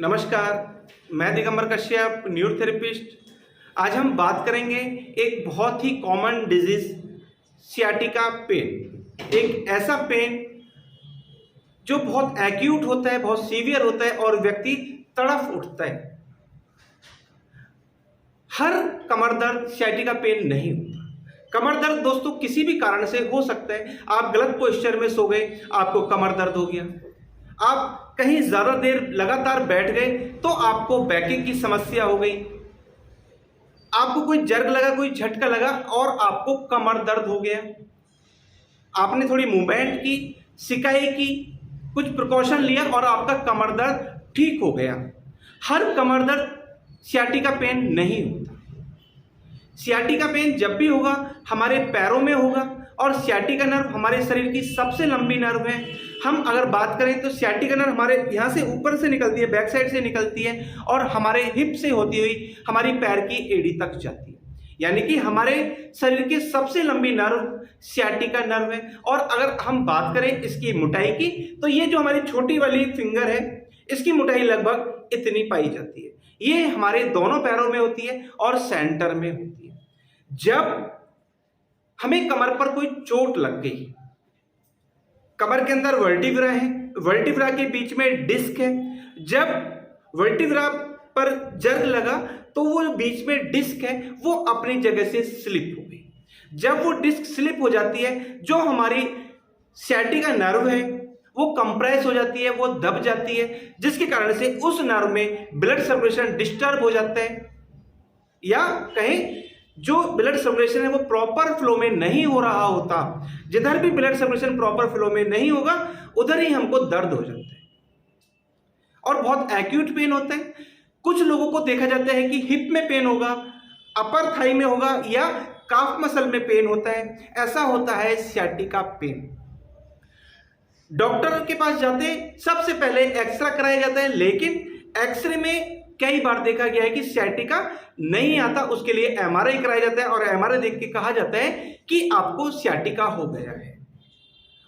नमस्कार, मैं दिगंबर कश्यप, न्यूरोथेरेपिस्ट। आज हम बात करेंगे एक बहुत ही कॉमन डिजीज सियाटिका पेन। एक ऐसा पेन जो बहुत एक्यूट होता है, बहुत सीवियर होता है और व्यक्ति तड़फ उठता है। हर कमर दर्द सियाटिका पेन नहीं होता। कमर दर्द दोस्तों किसी भी कारण से हो सकता है। आप गलत पोस्चर में सो गए, आपको कमर दर्द हो गया। आप कहीं ज्यादा देर लगातार बैठ गए तो आपको बैकिंग की समस्या हो गई। आपको कोई जर्क लगा, कोई झटका लगा और आपको कमर दर्द हो गया। आपने थोड़ी मूवमेंट की, सिकाई की, कुछ प्रिकॉशन लिया और आपका कमर दर्द ठीक हो गया। हर कमर दर्द सियाटिका पेन नहीं होता। सियाटिका पेन जब भी होगा हमारे पैरों में होगा और सियाटिका नर्व हमारे शरीर की सबसे लंबी नर्व है। हम अगर बात करें तो सियाटिका नर्व हमारे यहाँ से ऊपर से निकलती है, बैक साइड से निकलती है और हमारे हिप से होती हुई हमारी पैर की एड़ी तक जाती है। यानी कि हमारे शरीर की सबसे लंबी नर्व सियाटिका नर्व है। और अगर हम बात करें इसकी मोटाई की तो ये जो हमारी छोटी वाली फिंगर है इसकी मोटाई लगभग इतनी पाई जाती है। ये हमारे दोनों पैरों में होती है और सेंटर में होती है। जब हमें कमर पर कोई चोट लग गई, कमर के अंदर वर्टिब्रा है, वर्टिब्रा के बीच में डिस्क है। जब वर्टिब्रा पर जर्क लगा तो वो बीच में डिस्क है वो अपनी जगह से स्लिप हो गई। जब वो डिस्क स्लिप हो जाती है, जो हमारी सियाटिका नर्व है वो कंप्रेस हो जाती है, वो दब जाती है, जिसके कारण से उस नर्व में ब्लड सर्कुलेशन डिस्टर्ब हो जाता है, या कहें जो ब्लड सर्कुलेशन है वो प्रॉपर फ्लो में नहीं हो रहा होता। जिधर भी ब्लड सर्कुलेशन प्रॉपर फ्लो में नहीं होगा उधर ही हमको दर्द हो जाता है और बहुत एक्यूट पेन होता है। कुछ लोगों को देखा जाता है कि हिप में पेन होगा, अपर थाई में होगा या काफ मसल में पेन होता है। ऐसा होता है सियाटिका पेन। डॉक्टर के पास जाते सबसे पहले एक्सरे कराया जाता है, लेकिन एक्सरे में कई बार देखा गया है कि सियाटिका नहीं आता। उसके लिए एमआरआई कराया जाता है और एमआरआई देख के कहा जाता है कि आपको सियाटिका हो गया है।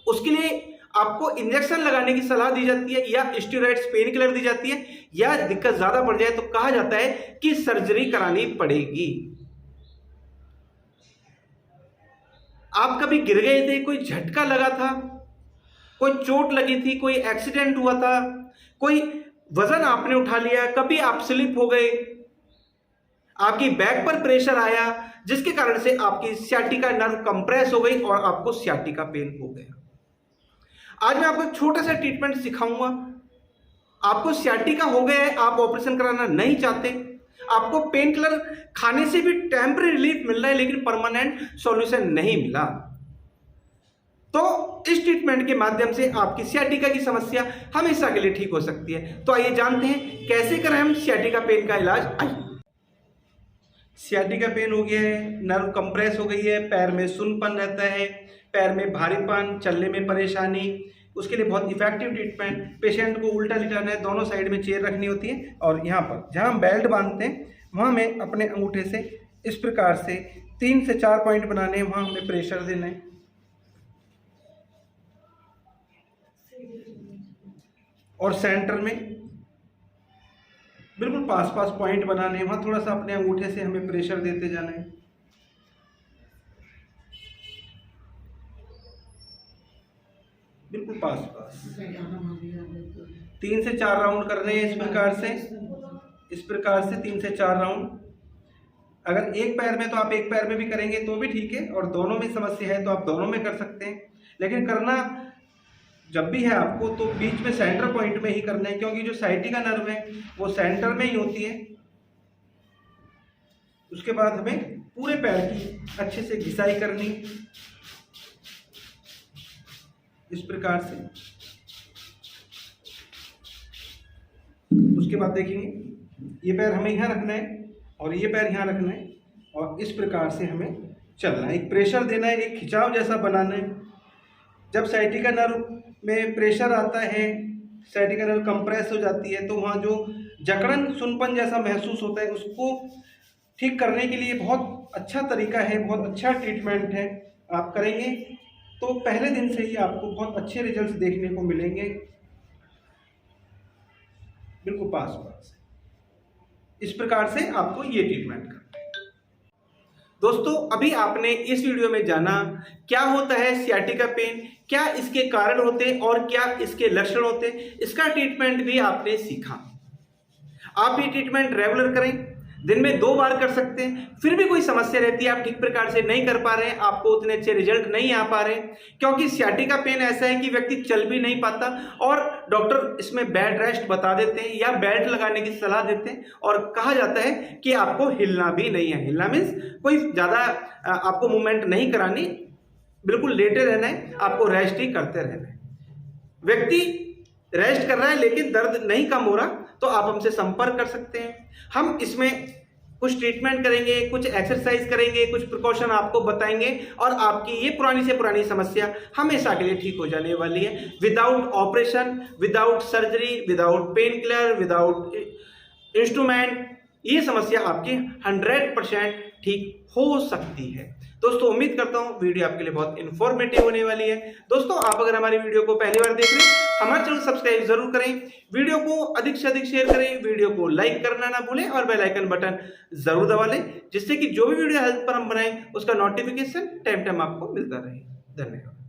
उसके लिए आपको इंजेक्शन लगाने की सलाह दी जाती है या स्टेरॉइड्स पेन किलर दी जाती है, या दिक्कत ज्यादा बढ़ जाए तो कहा जाता है कि सर्जरी करानी पड़ेगी। आप कभी गिर गए थे, कोई झटका लगा था, कोई चोट लगी थी, कोई एक्सीडेंट हुआ था, कोई वजन आपने उठा लिया, कभी आप स्लिप हो गए, आपकी बैक पर प्रेशर आया जिसके कारण से आपकी सियाटिका नर्व कंप्रेस हो गई और आपको सियाटिका पेन हो गया। आज मैं आपको एक छोटा सा ट्रीटमेंट सिखाऊंगा। आपको सियाटिका हो गया है, आप ऑपरेशन कराना नहीं चाहते, आपको पेन किलर खाने से भी टेम्परेरी रिलीफ मिल रहा है लेकिन परमानेंट सॉल्यूशन नहीं मिला, तो इस ट्रीटमेंट के माध्यम से आपकी सियाटिका की समस्या हमेशा के लिए ठीक हो सकती है। तो आइए जानते हैं कैसे करें हम सियाटिका पेन का इलाज। सियाटिका पेन हो गया है, नर्व कंप्रेस हो गई है, पैर में सुन्नपन रहता है, पैर में भारीपन, चलने में परेशानी। उसके लिए बहुत इफेक्टिव ट्रीटमेंट, पेशेंट को उल्टा लिटाना है, दोनों साइड में चेयर रखनी होती है और यहाँ पर जहाँ हम बेल्ट बांधते हैं वहाँ में अपने अंगूठे से इस प्रकार से 3 से 4 पॉइंट बनाने हैं, वहाँ हमें प्रेशर देना है और सेंटर में बिल्कुल पास पॉइंट बनाने हैं, वहां थोड़ा सा अपने अंगूठे से हमें प्रेशर देते जाना है। बिल्कुल पास 3 से 4 राउंड करने हैं इस प्रकार से 3 से 4 राउंड। अगर एक पैर में तो आप एक पैर में भी करेंगे तो भी ठीक है, और दोनों में समस्या है तो आप दोनों में कर सकते हैं। लेकिन करना जब भी है आपको तो बीच में सेंटर पॉइंट में ही करना है, क्योंकि जो सियाटिका नर्व है वो सेंटर में ही होती है। उसके बाद हमें पूरे पैर की अच्छे से घिसाई करनी इस प्रकार से। उसके बाद देखेंगे ये पैर हमें यहाँ रखना है और ये पैर यहाँ रखना है और इस प्रकार से हमें चलना है। एक प्रेशर देना है, एक खिंचाव जैसा बनाना है। जब सियाटिका नर्व में प्रेशर आता है, सियाटिका नर्व कंप्रेस हो जाती है, तो वहाँ जो जकड़न सुनपन जैसा महसूस होता है उसको ठीक करने के लिए बहुत अच्छा तरीका है, बहुत अच्छा ट्रीटमेंट है। आप करेंगे तो पहले दिन से ही आपको बहुत अच्छे रिजल्ट्स देखने को मिलेंगे। बिल्कुल पास। इस प्रकार से आपको ये ट्रीटमेंट करना है। दोस्तों अभी आपने इस वीडियो में जाना क्या होता है सियाटिका पेन, क्या इसके कारण होते हैं और क्या इसके लक्षण होते हैं, इसका ट्रीटमेंट भी आपने सीखा। आप ये ट्रीटमेंट रेगुलर करें, दिन में 2 बार कर सकते हैं। फिर भी कोई समस्या रहती है, आप ठीक प्रकार से नहीं कर पा रहे हैं, आपको उतने अच्छे रिजल्ट नहीं आ पा रहे, क्योंकि सियाटिका पेन ऐसा है कि व्यक्ति चल भी नहीं पाता और डॉक्टर इसमें बेड रेस्ट बता देते हैं या बेल्ट लगाने की सलाह देते हैं और कहा जाता है कि आपको हिलना भी नहीं है। हिलना मीन्स कोई ज़्यादा आपको मूवमेंट नहीं करानी, बिल्कुल लेटे रहना है, आपको रेस्ट ही करते रहना है। व्यक्ति रेस्ट कर रहा है लेकिन दर्द नहीं कम हो रहा, तो आप हमसे संपर्क कर सकते हैं। हम इसमें कुछ ट्रीटमेंट करेंगे, कुछ एक्सरसाइज करेंगे, कुछ प्रिकॉशन आपको बताएंगे और आपकी ये पुरानी से पुरानी समस्या हमेशा के लिए ठीक हो जाने वाली है। Without operation, without surgery, without pain killer, without instrument, ये समस्या आपकी 100% ठीक हो सकती है। दोस्तों उम्मीद करता हूँ वीडियो आपके लिए बहुत इन्फॉर्मेटिव होने वाली है। दोस्तों आप अगर हमारी वीडियो को पहली बार देख रहे हैं, हमारे चैनल सब्सक्राइब जरूर करें, वीडियो को अधिक से अधिक शेयर करें, वीडियो को लाइक करना ना भूलें और बेल आइकन बटन जरूर दबा लें, जिससे कि जो भी वीडियो हेल्प पर हम बनाएं उसका नोटिफिकेशन टाइम टाइम आपको मिलता रहे। धन्यवाद।